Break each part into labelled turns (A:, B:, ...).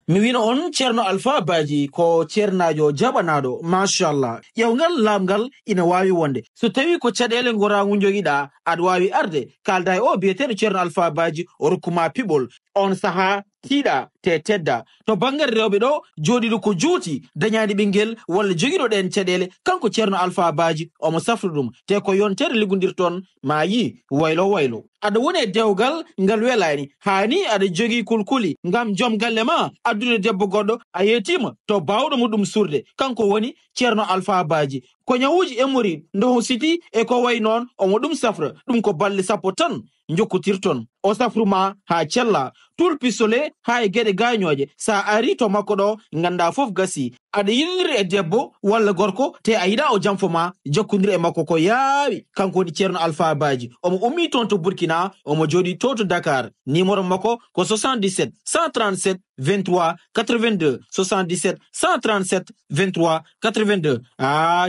A: mi wino on ceerno Alpha Badji ko ceernajo jaɓanaɗo machallah ƴewgal lamgal ina wawi wonde so tawi ko caɗele goragu joguiɗa aɗa wawi arde kalda e o biyeteɗo ceerno Alpha Badji o rokkuma piɓol on saaha tiiɗa te tedda to banggue rewɓe ɗo joɗiɗo ko juuti dañani ɓinguel walla joguiɗo ɗen caɗele kanko ceerno Alpha Badji omo safri ɗum te ko yontere liggodirton ma yi waylo waylo aɗa woni e dewgal ngal welani hani aɗa jogui kulkuli ngam joom galle ma addude debbo goɗɗo a yetima to bawɗo muɗum surde kanko woni ceerno Alpha Badji ko ñawuji emori ndo siti e ko way noon omo ɗum safra ɗum ko balɗe sappo tan jokkotirton o safruma ha cella tul pisole ha e gueɗe gañoje sa ari to makko ɗo ganda foof gasi aɗa yiniri e debbo walla gorko te a yiɗa o janfoma jokkodiri e makko ko yaawi kanko woni ceerno Alpha Badji omo ummi toon to Burkina omo joɗi to Dakar numéro makko ko 77 137 23 82 77 137 23 82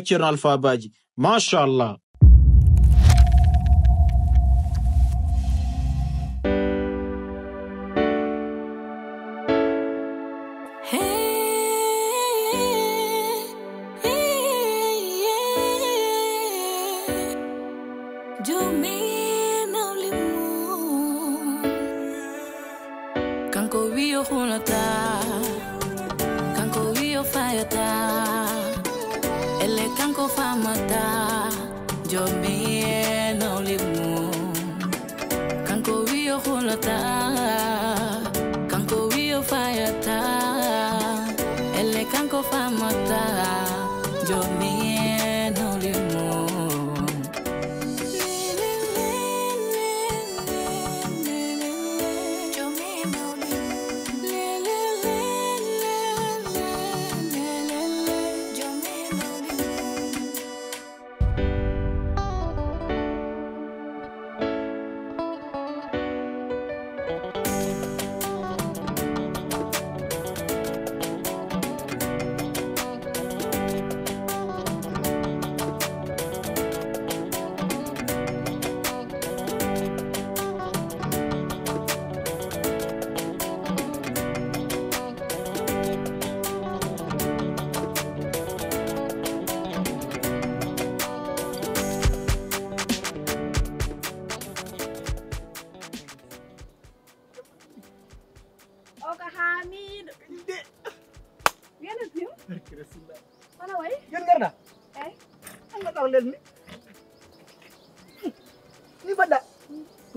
A: ceerno Alpha Badji machallah.
B: Kanko wiyo hulata, kanko wiyo fayata, ele kanko famata, jomi no limu. Kanko wiyo hulata, kanko wiyo fayata, ele kanko famata, jomi no limu.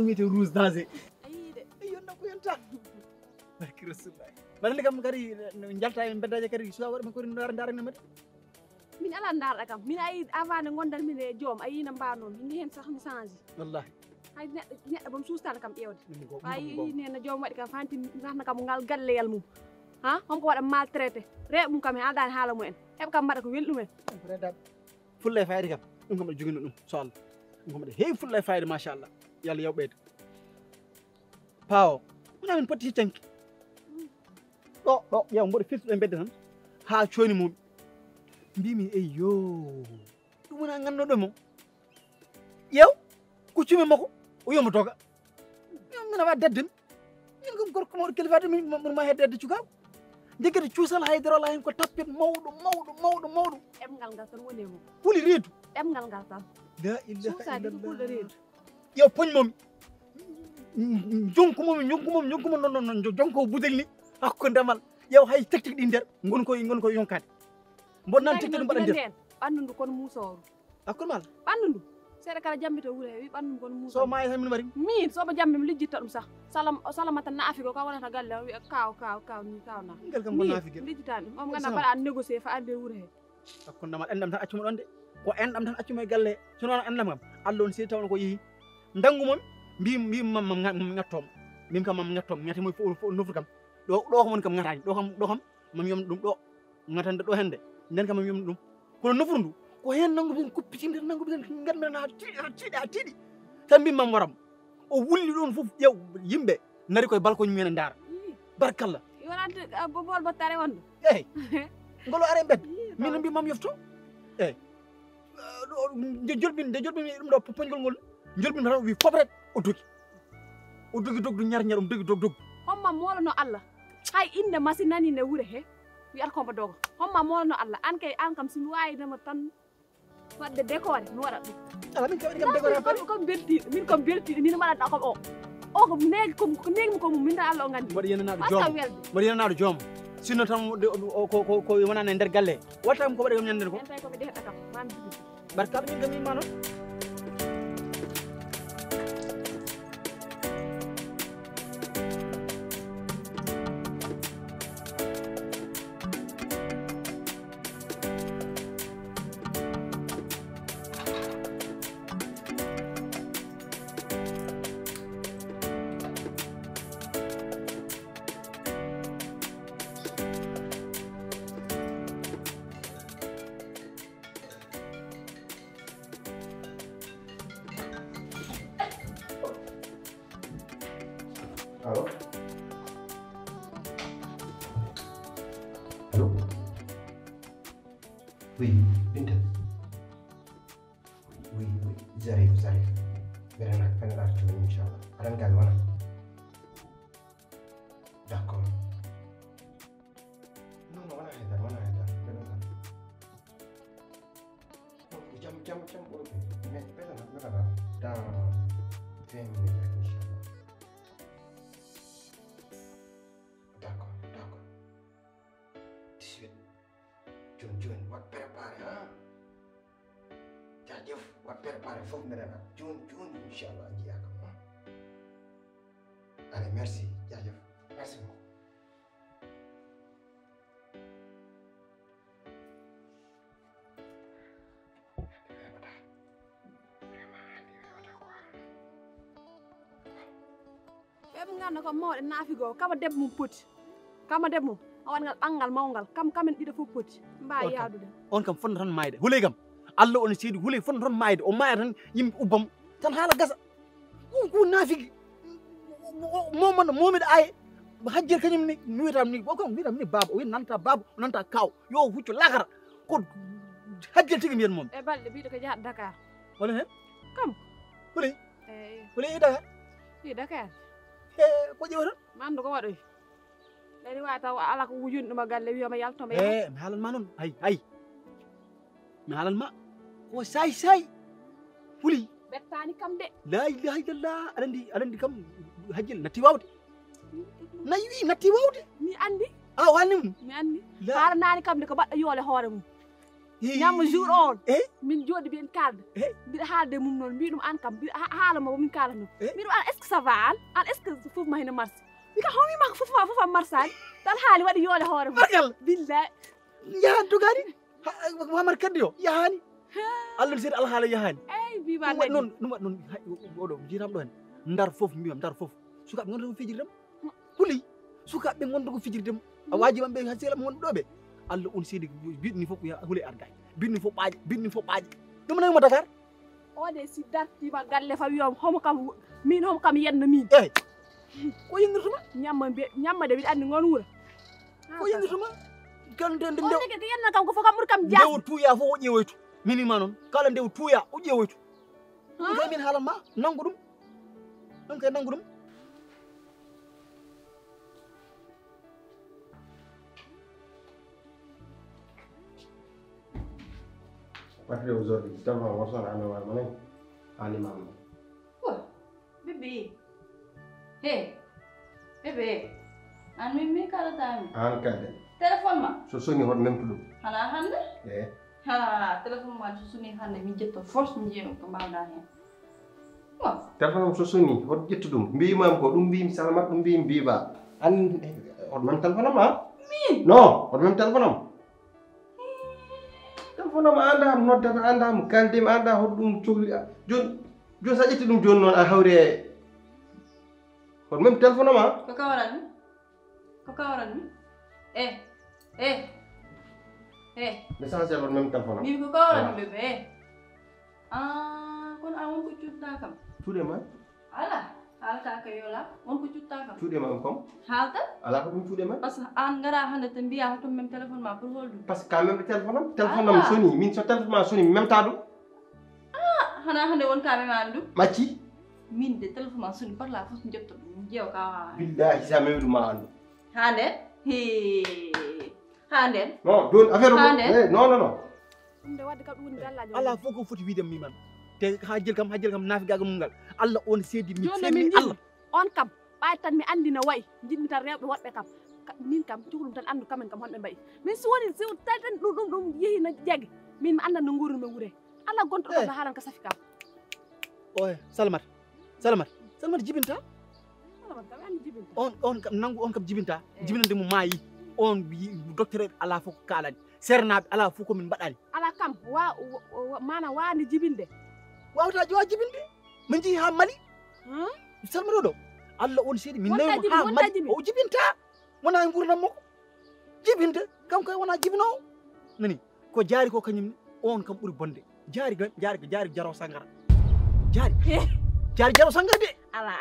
C: Kumite rouge danger ayide yonna ko yonta barki rasulullah balande kam kari jalta en beddaje kari so wadi ko ndar na made
D: min ala ndar kam min ay avant ne gondal min e joom ayina mbanon ni hen sax mi change
C: wallahi
D: hay neddo bam sustal kam ƴewde ay neena joom wadi kam fanti nahna kam ngal galleyal mum ha on ko wada maltraité reebum kam aldani hala mu en heb kam mada ko weldum en
C: redat fulle fayde kam dum kam jogino dum so Allah dum kam hey fulle fayde machallah yalla yow ɓeydo pawo wona min poti tanki ɗo ƴeew mboɗo firtuɗo e bedde tan ha cooni mum mbimi eyyo ɗum wona ganduɗo mo ƴeew kuccumi makko o yomo doga min awa deddemi min kom gorko mawɗo kilifade ma hedde edde cukaw jeggede cuusal haydara ala hen ko tappet mawɗo
D: ɗemgal ngal tan woni e mum
C: wuli reedu
D: ɗemgal ngal tan
C: la ilaha
D: illallah reedu
C: yow poñ momi jonkumomi non jonko budel ni hakko ndemal yow hay tektik ɗi nder gon koye yonkade bonnan tektik mbaɗa nder
D: ɓanndu kono musoru
C: hakko mal
D: ɓanndu seeɗa kala jambito wuure wi ɓanndu kono musoru
C: so maayi tan min wari
D: min somo jammi mi lijjitta ɗum sah salama tan naafi ko ka wonata galle o wiya kaw ni kawna
C: ngel kam ko naafi gel
D: lijjitani ɗum om ganda mbaɗa an négocier fa ande wuure he
C: hakko ndamal endam tan accuma ɗon de ko endam tan accuma e galle sono endam kam Allah on seedi tawno ko yeehi dangu mon mbim mam ngattom mbim kam mam ngattom ngati moy fo nofru kam do ko mon kam ngatani do kam mam yom dum do ngatande do hende nden kam mam yom dum kono nofru ko hen nangu ben kuppitinde nangu ben ngadmen ha tiidi tan mbim mam waram o wulli don fof yew yimbe nari koy balko ñu men ndar barkalla
D: yorante bol bo tare won
C: ngolo are bet min mbim mam yofto jolbin dum do poñgol ngol jolbin tan wi fobret o dogi dogdu ñar dog homma molo no Allah
D: hay inde masi nani ne wure he wi al komba dogo homma molno Allah an kay an kam simi wayi dama tan wadde décoré mi waɗa ɗum
C: ala min kam décoré
D: ko belti min ko belti min waɗa ko o ko negi ko mum min Allah o gandi
C: mbaɗa yenanaɗo
D: wasa
C: joom
D: welde
C: mbaɗa yenanaɗo joom sinno tan ko wonani e nder galle watta kam ko waɗi kam ñande ko
D: en tay ko ɓe deheɗa kam man jigi
C: barkaɗo min kam mimma noon
E: Allô? Allô? Oui, Binta. Oui, j'arrive. Beneen ak tamit Inch'Allah. Adan gal wala? D'accord. Non, wala haydar. Beneen gal. Jam, mais beneen dans 20 minutes rek Inch'Allah. D'accord. 18. Jun, wat préparé, hein? Jaajëf, wat préparé foofu ne ren ak Jun, Inch'Allah, ji yaakaar naa. Allez, merci, jaajëf, merci beaucoup.
D: ɓeɓe ganna ko mawɗe naafigo kama debbo mum poti kama debbo mum a waɗngal ɓangal mawgal kamen ɗiɗo fof poti mbawi yaadude
C: on kam fonno tan mayde huley kam Allah on seedi huley fonno tan mayde o maya tan yimɓe ubbam tan haala gasa ko naafigi momiɗo aye hajjere kañum ni mi wiyatam ni baba o wi nanta baba o nanta kaw yo hucco lakara ko hajjere tigi mbiyen momi
D: e balɗe mbiɗo ko jahata Dakar
C: wala hen
D: kam
C: huley
D: eyi
C: i Dakar
D: i Dakar
C: ko ƴewatan
D: mi andu ko waɗoy ɗani wawi taw ala ko wujuni ɗuma galle wiyoma yaltoma
C: mi haalanma noon hay mi haalanma ko say huley
D: ɓettani kam de
C: la ilaha illallah aɗa andi kam hajjel natti wawde nayi wi natti wawde
D: mi andi
C: a walni mum
D: mi andi haranani kam de ko baɗɗo yoole hoore mum ñammo jour on min jooɗi mbiyen kalda mbiɗa haalde mum noon mbi ɗum an kam haalamo min kalatno mbi ɗum an est ce que ça va an est ce que fof ma hene marche mi kam hawmima ko fof am marsani tan haali waɗi yoole hoore mum
C: barkal
D: billahi
C: yahani togani Mamar kaddi o yahani Allah seeɗi alhaala yahani
D: eyi mbima
C: ɗum waɗi noon oɗo jiitam ɗo hen ndar fof mbiyam ndar fof sukaɓe gonta ko fijirdem huley sukaɓe gonta ko fijirdem a waaji mamɓe ha seeɗa gonɗo ɗo ɓe Allah on seedi biɗni fof huley argay biɗni fof ɓaaƴe ɗum nangimo Dakar
D: ode si dartima galle fa wiyom homo kam yenno min
C: eyi ko yingirtuma
D: ñammade mbiɗa andi gon wuura
C: ko yingirtuma kalde nde
D: ko yenno kam ko fof kam ɓuuri kam
C: ndewo tuuya fof o ƴeewoytu minima noon kala ndewo tuuya o ƴeewoytu ɗum kay min haalanma nangu ɗum
E: Partir aujourd'hui, tellement on s'en a mis à mon animal.
B: Quoi? Bébé. Hey. Bébé. An mi kala tami.
E: An kade.
B: Téléphone ma.
E: So soni hot même tout.
B: Hana hande? Ha, téléphone ma so soni hande mi jetto force mi jeeyo ko mbawda hen. Quoi?
E: Téléphone so soni hot jettu dum. Mbimam ko dum mbim salamat dum mbim biba. An hot même téléphone ma?
B: Min.
E: Non, hot même téléphone am. Téléphone am anda am noddata anda am kaldem anda hot dum cohli. Jon sa jetti dum jon non a hawre hot même téléphone ma?
B: Ko kawaran mi?
E: L'essentiel hot même téléphone am.
B: Mi ko kawaran mi bébé. Ah, kon a won ko ciutta kam.
E: Tude ma?
B: Ala, halta ka yola, won ko ciutta kam.
E: Tude ma kom?
B: Halta?
E: Ala ko dum tude ma?
B: Parce que an ngara hande tan biya to même téléphone ma pour holdu.
E: Parce que quand même téléphone am soni min so téléphone ma soni même tadu.
B: Ah, hana hande won ka me mandu.
E: Macci?
B: Min de téléphone ma soni par la force njotto dum jeew ka wa.
E: Billahi sa même ma andu.
B: hande hi hande
E: non joni affaire non non non
D: ɗum nde wadde kam ɗum woni gallaji
C: ala fof ko foti wiide mi man te ha jël kam naafi gaga mum ngal Allah on seedi mi
D: joni
C: semmi
D: min
C: Allah
D: on kam ɓawi tan mi andi no wayi jiɗmi tan rewɓe woɗɓe kam min kam cukalum tan andu kamen kam honɓe mbayi min si woni si tawi tan ɗum yeehi no jaggi min mi andan no guurumi e wuure Allah gonto ɗum no haalan ko safi kam
C: oye Salamata jibinta
D: Salamata kam andi jibinta
C: on kam nangu on kam jibinta jibinande mo maayi on docteur ala fof ko kalani sernaɓe ala fof komin mbaɗani
D: ala kam mana wande jibinde
C: wawata ƴewa jibinde min jeehi ha Mali Salamata ɗo Allah on seeɗi min nawi ha Mali o jibinta wona e gurdam makko jibinde kam kay wona jibinowo nani ko jaari ko kañumne on kam ɓuuri bonde jaari jaro sangara jaari jaro sangara de
D: ala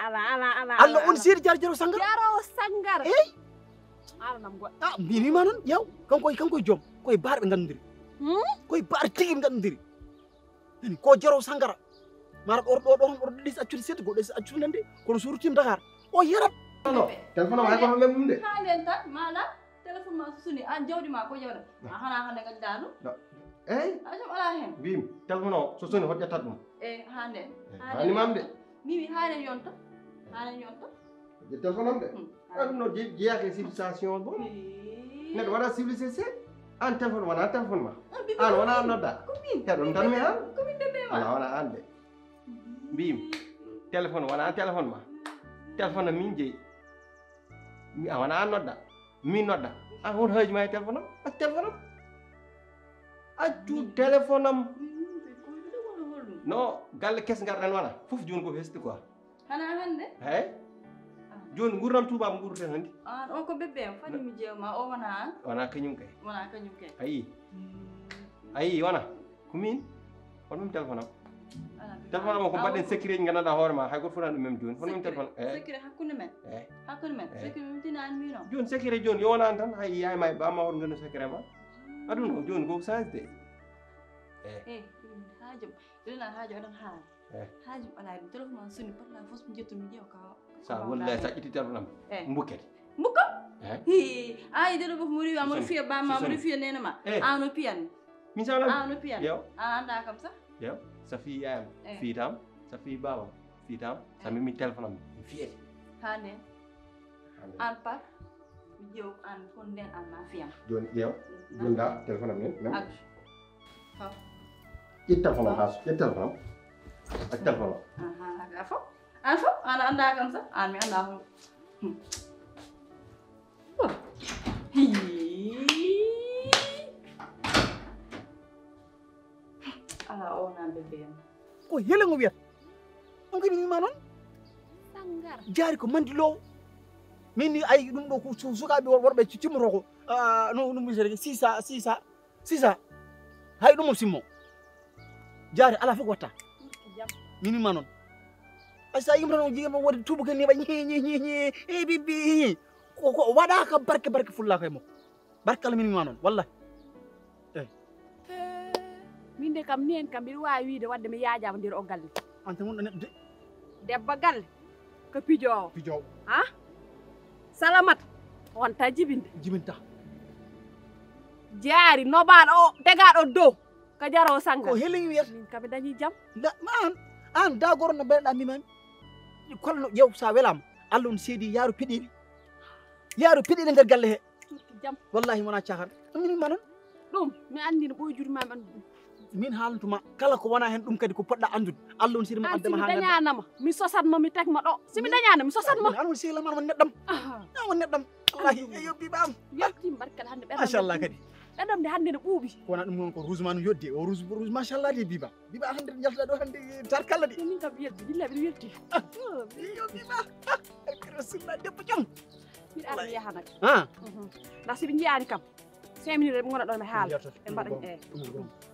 C: Allah on seeɗi jaro sangara
D: jaro sangara
C: eyi
D: alanam goɗɗo
C: mbimima noon yaw kankoye joom koye baarɓe gandodiri koye baar tigui gandodiri nani ko jaro sangara mara ɗon ɗis accude sedde goɗɗo ɗis accude nande kono surutima Dakar o yarat
E: non téléphone hay koto même ɗum de
B: halen tan maɗa téléphone ma so suni an jawdi ma ko jawda hana hande gadda ɗum
E: eyi
B: ajam ala hen
E: mbimi téléphone o so soni hoɗ ƴettat ɗum
B: hande
E: animam de
B: mimi halen yonta
E: téléphone am de ɗum no jeeyake civilisation bon neɗɗo waɗa civilisé seeɗa an téléphone wona téléphone ma an wona nodda heɗon tan mi han ala wona an de mbimi téléphone wona téléphone ma téléphone am min jeeyi a wona an nodda min nodda an won haaji ma e téléphone am accu téléphone am accu téléphone am non galle kes garɗen wona fof joni ko hesɗi quoi
B: hana hande
E: hey joni gurdam tubaba gurduten hannde
B: an on ko bébé am fani mi jeewma o wona an
E: wona kañum kay ayi wona ko min hon mim téléphone am téléphone am ko mbaɗɗen sécurité ji gandanɗa hoore ma hay goto fotani ɗum même joni hon mim téléphone
B: sécurité hakkude men sécurité mi tinani mino
E: joni sécurité joni yo wonani tan hay yayma e bamma hoto gandu sécurité ma aduna o joni koko change de
B: haajum ɗiɗon haajo oɗon haala haajum ala ɗum téléphone am soni patla fof mi jettu mi ƴeewa ka
E: sa wallahi sa ƴetti téléphone am mbukkete
B: mbukka ayi deɗo fof mo riwi amoɗo fiya bamma amoɗo fiya nene ma an o piyanni
E: min sawla
B: an o piyanni an anda kam sa
E: yew sa fi yayam fiitam sa fi babam fiitam sa mimi téléphone am mi fiyete
B: ha nden an pat mi ƴeew an fon nden an ma fiyam
E: joni ƴeew jonda téléphone am nen
B: aju haw
E: ƴet téléphone am ha ƴet téléphone am ak téléphone
B: an fof an anda kam sa an mi anda ho ala o nan bébé am
C: ko helengo wiyata on kadi mima noon
D: sangara
C: jaari ko mandilowo min ni ayi ɗum ɗo ko sukaɓe worɓe cimmoto ko no ɗum wiitete sisa hay ɗum o simmo jaari ala fof ko watta min mima noon ay sa yimran o jigama wode tubakel ni ɓa ñi bibi ko waɗaka barke fullaka e makko barke Allah min mima noon wallahi
D: min de kam ni en kam mbiɗa wawi wiide wadde mi yaajama nder o galle
C: an tan wonɗo neɗɗo de
D: debbo galle ko pijowo ha Salamata wonta jibinta jaari nobaɗo o tegaɗo dow ko jaro sangga
C: ko helengi wiyata
D: min kam mi dañi jaam
C: an dagoro no mbeɗa mimami kolno ƴeew sa welama Allah on seedi yaaru peɗiɗe nder galle he
D: jaam
C: wallahi wona cahan min mima noon
D: ɗum mi andi no ɓoyjuri mami andu ɗum
C: min haalantuma kala ko wona hen ɗum kadi ko poɗɗa andude Allah on seedi mo addama ha
D: dañanama mi sosatmo mi tagma ɗo simi dañana mi sosatmo
C: an woni sehilama won neɗɗam wallahi eyo bibam
D: yettima barkala hande
C: machallah kadi
D: ɓeɗom de hande ne ɓuuɓi
C: wona ɗum noon ko rouge ma no yoddi o rouge machallah de biba hande jaltuɗa ɗo hande tarkalla de
D: min kam welti billahi mbiɗa welti
C: yo biba rasulullah debbo jom
D: mbiɗa ara mi yaha nag nda siɓe jiyani kam 5 minutes ɓe gona ɗon mi haala ɓe mbaɗa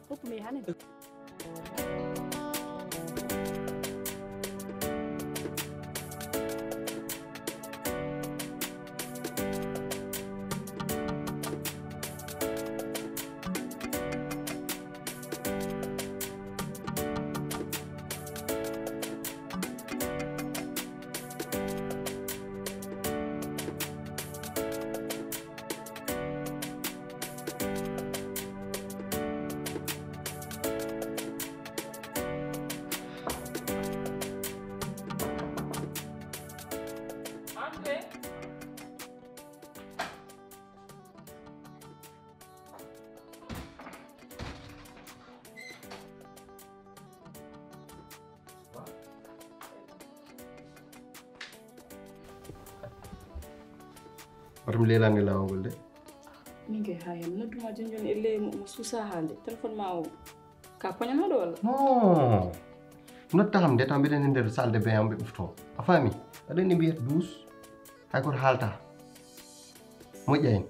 D: hokkumi yahane
E: watam lelande lawol de
B: min kay ha hen nodduma jonjoni e ley mo suusa haalde téléphone ma o ka poñanaɗo walla
E: non notta kam de taw mbiɗen e nder salle de bain am ɓe ɓufto a faami aɗen e mbiyata douce hay koto haalta moƴƴa hen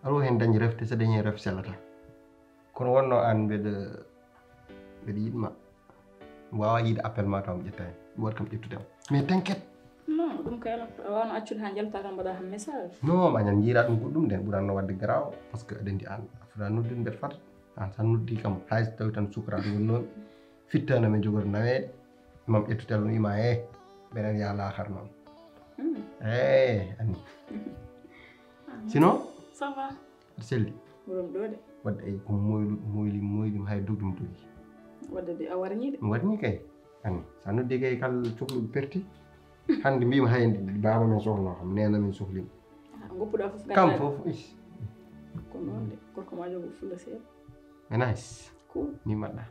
E: aɗo hen dañi refte so dañi ref sellata kono wonno an mbeɗa yiɗma wawa yiide appel ma taw mi ƴetta hen ɗum waɗi kam ƴettudema mais t'inquiète
B: non ɗum kay a wawno accude ha jalta tan mbaɗa ham message
E: non mañan jiira ɗum goɗɗum nden ɓuranno wadde garaw par ce que aɗa andi an a fota noddude mbeɗa fata an san noddi kam hay so tawi tan sukaraɓe gonnoɓe fittano min jogori naweɗe mam ƴettu tel wima ɓenen ya lahar noon anni sinon
B: ça va
E: aɗa selli
B: wurom ɗo de
E: wadde ay ko moylim hay dogdum dogi
B: wadde de a warñi de
E: mi warni kay anni sa noddi kay kala cohluɓe perti hande mbima hay baba men sohlo kam nena min sohlima
B: goppuɗa fof
E: kam fof
B: ko noon de gorko ma jogo fulla seeɗa
E: nice
B: cool
E: ni mbaɗɗa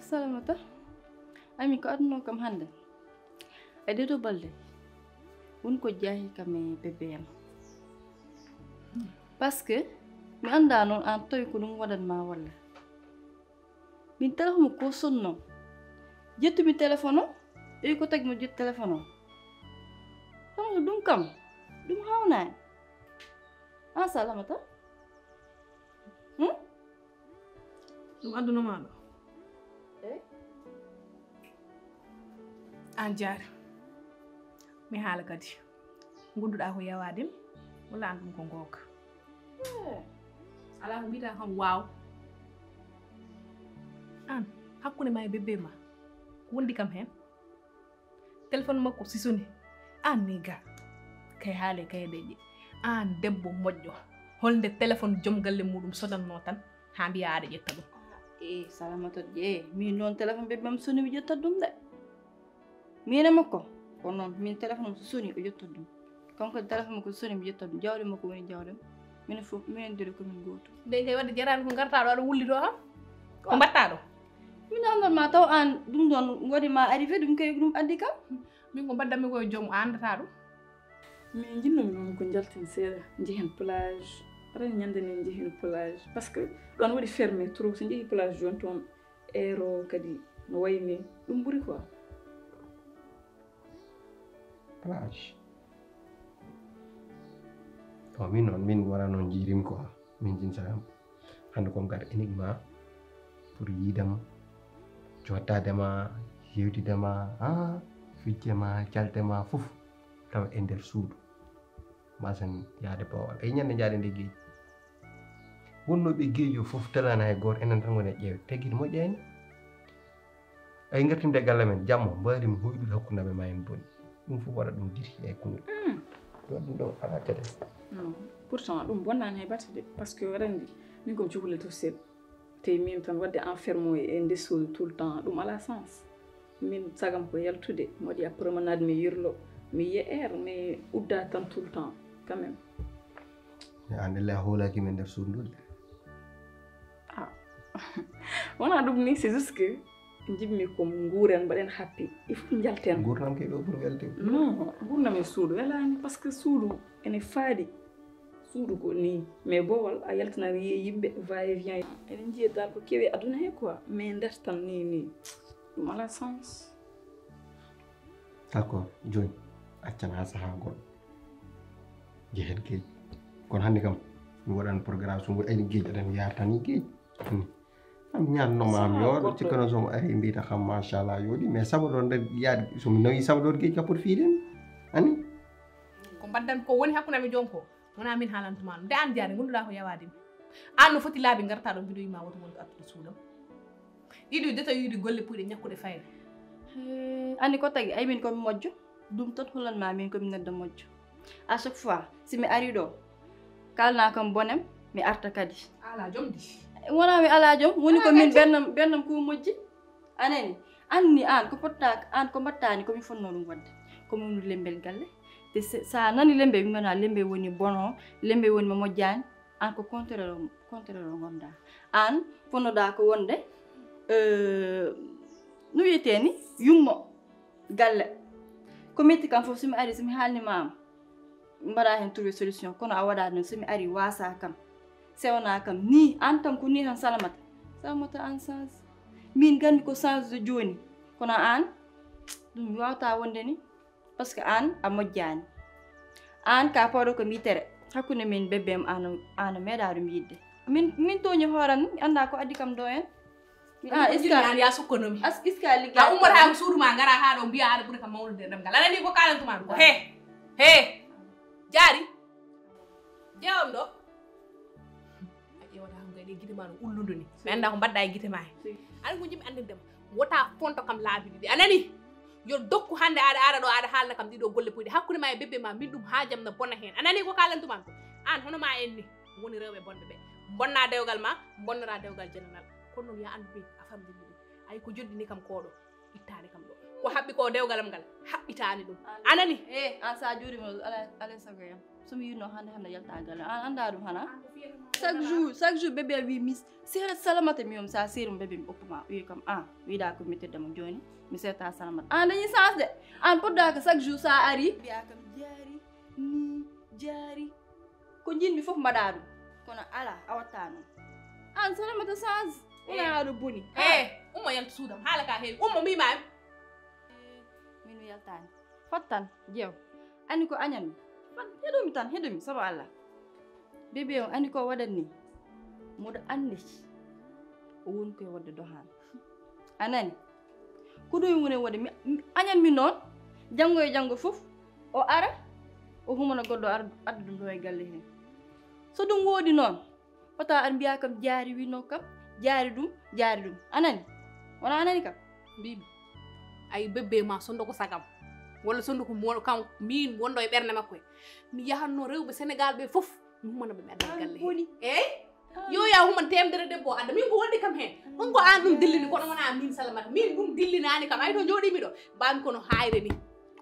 B: Salamata ami ko adno kam hande e dedo balde won ko jaahi kam e bébé am parce que mi anda non an toy ko dum wadanma walla min téléphone ko sonno jettu mi téléphone e ko tag mo jett téléphone o dum kam dum hawna a Salamata
D: dum aduna ma do an jaar mi haala kadi gonduɗa ko yawadim walla an ɗum ko gonga ala ko mbiyata kam waaw an hakkunde ma e bébé ma ko wondi kam hen téléphone makko sisoni an ni ga kay haale kay deƴƴe an debbo moƴƴo holde téléphone joom galle muɗum sodanno tan ha mbiya aɗa ƴetta ɗum
B: Salamata min non téléphone bébé am soni mi ƴetta ɗum de mina makko ko non min téléphone so soni o ƴetta ɗum kanko téléphone makko soni mi ƴetta ɗum jawle makko woni jawlem minen fof minen diri komin goto
D: nde kay wadde jarani ko gartaɗo aɗa wullito kam ko mbatta ɗo
B: min andal ma taw an ɗum ɗon waɗima arrivé ɗum kay ɗum addi kam
D: min ko mbaddami koye joom andata ɗum
B: min jinnomi noon ko jalten seeɗa jehen plage ren ñande nen jehen plage par ce que ɗon waɗi fermé trop so jeehi plage joni toon airo kadi no wayni ɗum ɓuuri quoi
E: plage min noon min wona noon jiirim quoi min jinsayam hande kom gada énigma pour yiidema jottadema yewtidema ficcema caltema fof tawa e nder suudu masen yaade bawal ay ñande jaade nde geeji wonnoɓe geejo fof talani hay goto enen tan woni e ƴeewe teguide moƴƴani ay gartinde galle men jamma mbarimi hoyɗude hakkudaɓe ma en boni ɗum fof waɗa ɗum diri e kungel ɗum ɗo ala kede
B: pourtant ɗum bonnani hay batte de par ce que rendi min kom cukalel to seeɗa te min tan wadde enfermo e ndessude tout le temps ɗum ala sens min sagam ko yaltude mi waɗi a promenade mi yirlo mi yiya air mais udda tan tout le temps quand même
E: ande la hoolaki men nder suudu ndul
B: wona ɗum ni c'est juste que jimmi ko nguuren mbaɗen happi il faut jalten
E: gurdam kay ɗo ɓuuri welde
B: non gurdam e suudu welani par ce que suudu ene faadi suudu ko ni mais bowal a yaltinat yiye yimɓe va et vient enen jiiya dal ko kewi aduna he quoi mais nder tan ni ɗum ala sens
E: d' accord joni accan ha saaha goɗɗo jehen geeji kono hannde kam mi waɗan programme so mboɗi ayni geeji aɗen yartani geeji am ñannoma am yooɗo cikkano somo ari mbiyata kam machallah yooɗi mais sabaɗo nder yaade somi nawi sabaɗoɗo geeji kappoto fiiden ani
D: ko mbaddami ko woni hakkunami joom ko wona min haalantuma ɗum nde an jaade gonduɗa ko yawadimi an no foti laabi garta ɗo mbiɗo yima woto wonto artude suudam ɗiɗi de tawi yiide golle puyɗe ñakkude fayre
B: andi ko tagi ay min komi moƴƴo ɗum tan hollanma min komi neddo moƴƴo à chaque fois si mi ari ɗo kalna kam bonem mi arta kadi
D: ala joom di
B: wona mi ala joom woni ko min bernam ko moƴƴi anani anni an ko potta an ko mbattani komi fonno ɗum wadde komi woni lembel galle te sa nani lembe wi ngana lembe woni bono lembe woni moƴƴani an ko contraire gonda an fonnoɗa ko wonde no wiyeteni yummo galle ko metti kam fof somi ari somi haalnimama mbaɗa hen trouvé solution kono a waɗa ɗum somi ari wasa kam sewna kam ni an tan ko ni tan salamata an change min gandi ko change de joni kono an ɗum mi wawata wonde ni par ce que an a moƴƴani an ka pawɗo ko mbitere hakkude min bebbem ano meeɗa ɗum yidde min toñi hooram mi anda ko addi kam ɗo en
F: an ya sukkonomi
B: iska ligga
F: a ummata ko suudu ma ngara ha ɗo mbiya aɗa ɓuuri kam mawnude ɗemgal anani ko kalantuma ko he jaari jewam ɗo a ƴewata kam kadi guite ma no ulludu ni mi anda ko mbaɗɗa e guite ma he aɗa ko jimi andindema wota fonto kam laabi ɗiɗi anani yo dokku hande aɗa ara ɗo aɗa haalna kam ɗiɗo golle puyɗe hakkude ma e bebbe ma min ɗum haajam no bonna hen anani ko kalantuma ko an hono ma en ni woni rewɓe bonɓe ɓe bonna dewgal ma bonnora dewgal jenanal kono noon ya andu ɓe a famdini ɗum ay ko joddini kam koɗo ittani kam ɗo ko haɓɓi ko dewgalam ngal haɓɓitani ɗum anani
B: an sa juurima alay sago yam somi yinno hande yaltagal an anda ɗum hana chaque jour bébé wi mi seeɗa salamata miyom sa seerum bébé mi oppuma wi kam wiɗa ko mitteddemo joni mi seeta salamata an dañi chance de an poddaka chaque jour sa ari mbiya kam jaari ko jinmi foof mbaɗa ɗum kono ala a watta noon an salamata chance wona aɗo boni
F: ummo yalta suudam haala ka heewi ummo mbimami
B: min mi yaltani fattan jeew andi ko añanmi heɗumi saabu Allah bébé o andi ko waɗat ni moɗo andi o woni koye wadde dohan anani ko ɗum woni waɗde añanmi noon janggo e janggo foof o ara o humana goɗɗo adda ɗum ɗo e galle hen so ɗum woodi noon fota aɗa mbiya kam jaari wino kam jaari ɗum anani wona anani kam
F: mbimi ay bébé ma sondo ko sagam walla sondo ko mo kan min wondo e ɓernde makko mi yahanno rewɓe Sénégal ɓe fof mi humana ɓe mi adda galle hen yo ya human temdere debbo adda min ko wonde kam hen on ko an ɗum dillini kono wona min salamata min ɗum dillinani kam ay to joɗimi ɗo mbami kono hayre ni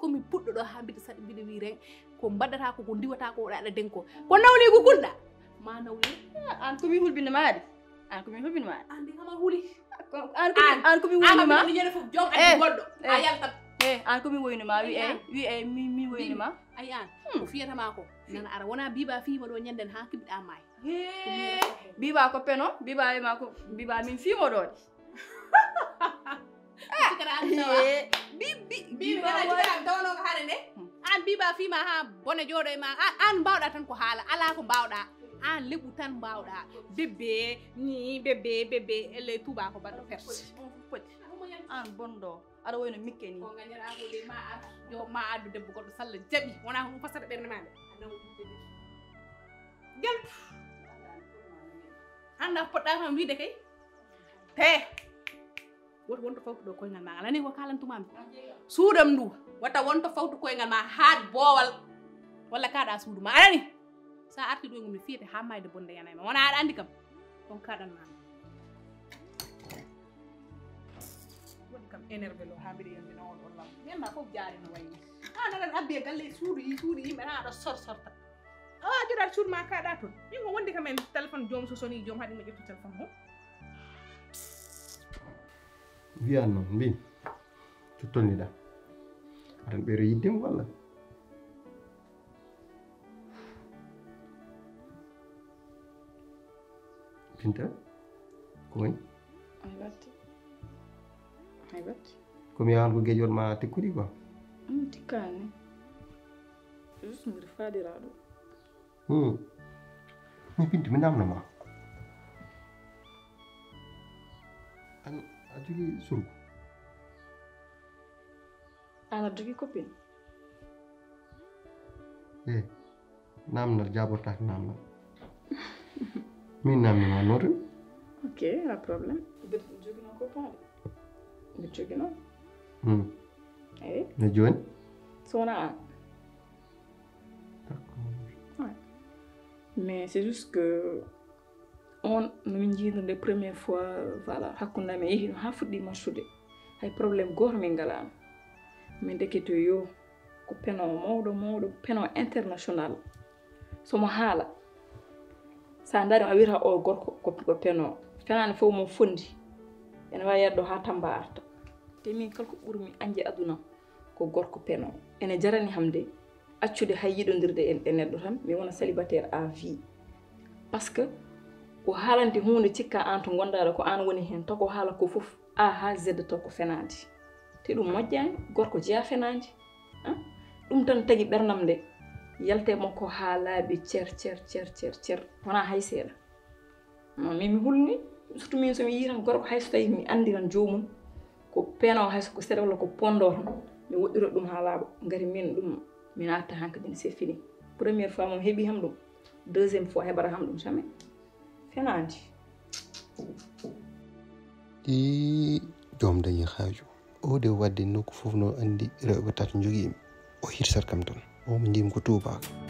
F: komi puɗɗo ɗo ha mbiɗa saɗa mbiɗa wi ren ko mbaɗata ko diwata ko oɗa aɗa denko ko nawli ko kulɗa ma nawli
B: an komi hulɓinde maɗi an ndi
F: kama huli
B: an komi woynima
F: an ñande fof jom addi goɗɗo a yaltat
B: an komi woynima wi mi woynima
F: ay an ko fiyatama ko nana ara wona biba fiima ɗo ñanden ha kiɓɗa maay
B: biba ko peno biba wima ko biba min fiimo ɗo
F: bibi tawno ko haare nde an biba fiima ha bone jooɗo e ma an mbawɗa tan ko haala ala ko mbawɗa an leɓu tan mbawɗa bébé elle tuba ko baɗɗo perte
B: an bonɗo aɗa woyno mikke ni
F: ko gañata ko de ma addu debbo goɗɗo salla jaɓi wona ko ɗum fasata ɓernde maɗe gel anda poɗɗa kam wiide kay te woto wonto fawtu ɗo koyngal ma alani ko kalantumami suudam ndu wata wonto fawtu koyngal ma haat boowal walla kaɗa suudu ma alani sa arti ɗo mi fiyete ha mayde bonde yanayma wona aɗa andi kam on kaɗanmama woni kam énervé lo ha mbiɗa yondina on ɗon lam miyanda foof jaari no wayni naɗan abbi e galle suudu yimɓe na aɗa sorta joɗat suudu ma kaɗa toon min ko wondi kam en téléphone joom so soni joom haɗi mo ƴettu téléphone o
E: wiyan noon mbin tottolniɗa aɗan ɓeero yiddemo walla Binta ko woni
B: hay batti
E: komi yahan ko gueƴol ma tekkuɗi quoi
B: tikkani juste mbiɗa faadiraɗo
E: mi Binta mi namnoma an a jogui surgu
B: an aɗa jogui copine
E: namdal jabortaki namdal min namnima noto
B: ok pas problème mbiɗa jogino copain mbiɗa jogino eyi
E: no joni
B: so wona an mais c'est juste que on min jiidude première fois voilà hakkude amen yeehi ha fuɗɗi maccude hay probléme goto min ngalano min dekete yo ko peno mawɗo peno international somo haala sa dari a wiyata o gorko ko peno fenani fof mo fondi ene wawi yeddo ha Tamba arta te min kalko ɓurmi anje aduna ko gorko peno ene jarani hamde accude hay yiɗodirde e neɗɗo tan mi wona célibataire à vie par ce que o haalante hunde cikka an to gondaɗo ko an woni hen to ko haala ko fof A ha Z to ko fenade te ɗum moƴƴani gorko jeeya fenade ɗum tan tagi ɓernam nde yalte makko ha laaɓi cer wona hay seeɗa min mi hulni surtout min somi yii tan gorko hay so tawi mi andiran jomum ko peno hay ko seeɗa walla ko pondo tan mi woɗɗira ɗum ha laaɓa ngari min ɗum mi natta hankadine c'est fini première fois mo heeɓi ham ɗum deuxième fois heɓata ham ɗum jamais fenade
E: ɗi joom dañi haaju o de wadde nokku fof no andi rewɓe tati jogiimi o hirsat kam tan o mi ndimi ko tubaka